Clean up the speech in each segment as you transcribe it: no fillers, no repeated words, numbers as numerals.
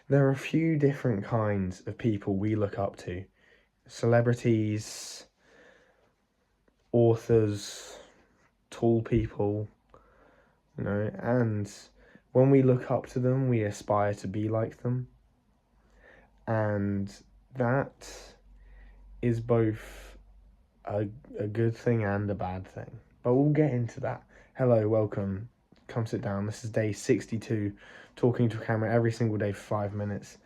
There are a few different kinds of people we look up to: celebrities, authors, tall people, and when we look up to them, we aspire to be like them. And that is both a good thing and a bad thing. But we'll get into that. Hello, welcome. Come sit down. This is day 62, talking to a camera every single day for 5 minutes.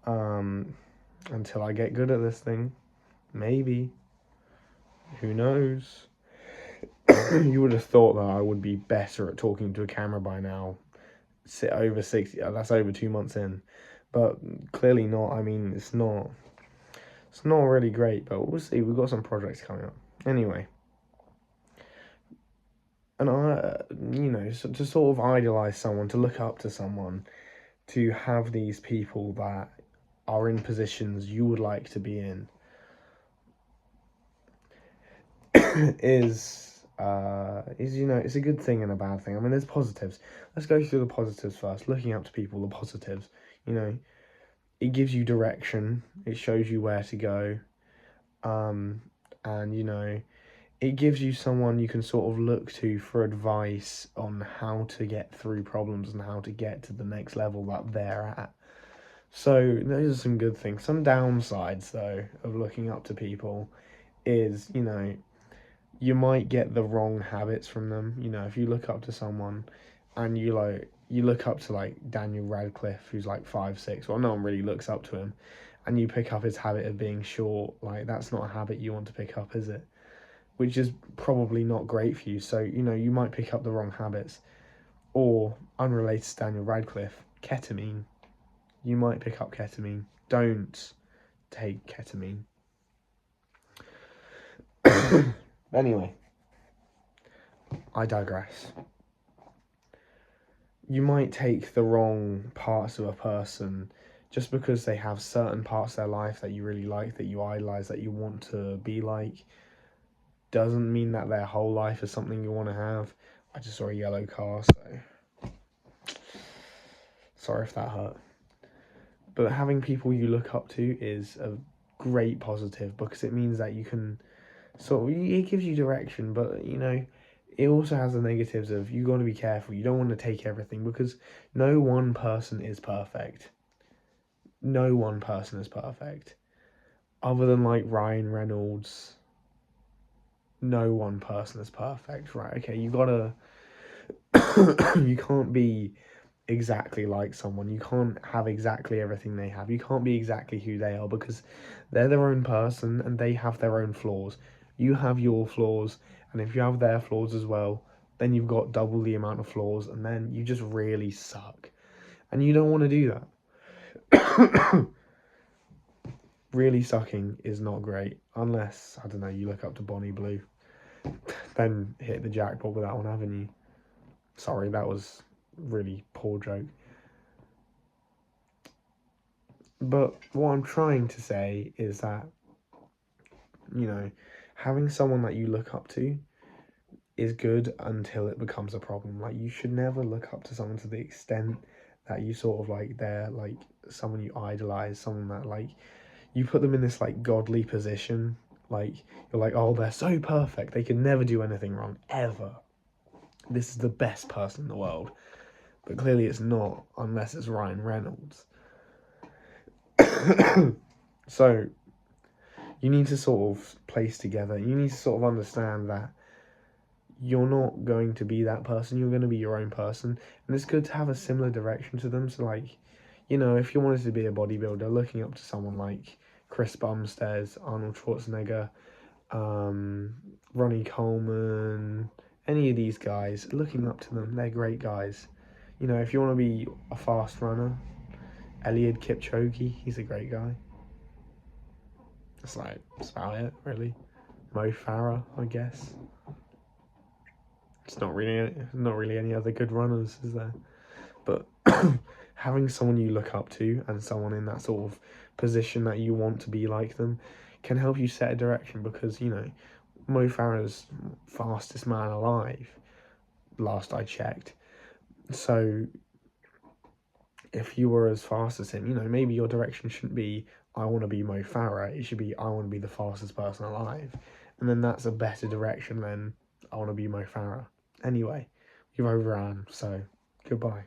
Until I get good at this thing. Maybe. Who knows? You would have thought that I would be better at talking to a camera by now. Sit over 60, that's over 2 months in. But clearly not. I mean, it's not really great, but we'll see. We've got some projects coming up. Anyway. And to sort of idolize someone, to look up to someone, to have these people that are in positions you would like to be in, is it's a good thing and a bad thing. I mean, there's positives. Let's go through the positives first. Looking up to people, the positives. It gives you direction. It shows you where to go. And it gives you someone you can sort of look to for advice on how to get through problems and how to get to the next level that they're at. So those are some good things. Some downsides, though, of looking up to people is, you might get the wrong habits from them. If you look up to someone and you look up to like Daniel Radcliffe, who's like 5'6", well, no one really looks up to him, and you pick up his habit of being short, like that's not a habit you want to pick up, is it? Which is probably not great for you. So, you might pick up the wrong habits. Or, unrelated to Daniel Radcliffe, ketamine. You might pick up ketamine. Don't take ketamine. Anyway, I digress. You might take the wrong parts of a person just because they have certain parts of their life that you really like, that you idolize, that you want to be like. Doesn't mean that their whole life is something you want to have. I just saw a yellow car, so sorry if that hurt. But having people you look up to is a great positive, because it means that you can it gives you direction, but it also has the negatives of you got to be careful. You don't want to take everything, because no one person is perfect. No one person is perfect. Other than like Ryan Reynolds, no one person is perfect, right? Okay, you gotta you can't be exactly like someone. You can't have exactly everything they have. You can't be exactly who they are, because they're their own person and they have their own flaws. You have your flaws, and if you have their flaws as well, then you've got double the amount of flaws, and then you just really suck. And you don't want to do that. Really sucking is not great, unless, I don't know, you look up to Bonnie Blue. Then hit the jackpot with that one, haven't you? Sorry, that was really poor joke. But what I'm trying to say is that, having someone that you look up to is good until it becomes a problem. Like, you should never look up to someone to the extent that you sort of like, they're like someone you idolize, someone that like, you put them in this like godly position. Like, you're like, oh, they're so perfect. They can never do anything wrong, ever. This is the best person in the world. But clearly it's not, unless it's Ryan Reynolds. So, you need to sort of place together, you need to sort of understand that you're not going to be that person, you're going to be your own person. And it's good to have a similar direction to them. So, like, if you wanted to be a bodybuilder, looking up to someone like Chris Bumstead, Arnold Schwarzenegger, Ronnie Coleman, any of these guys, looking up to them, they're great guys. If you want to be a fast runner, Eliud Kipchoge, he's a great guy. That's about it, really. Mo Farah, I guess. It's not really any other good runners, is there? But having someone you look up to and someone in that sort of position that you want to be like them can help you set a direction, because, Mo Farah's fastest man alive, last I checked. So if you were as fast as him, you know, maybe your direction shouldn't be, I want to be Mo Farah. It should be, I want to be the fastest person alive. And then that's a better direction than, I want to be Mo Farah. Anyway, we've overrun, so goodbye.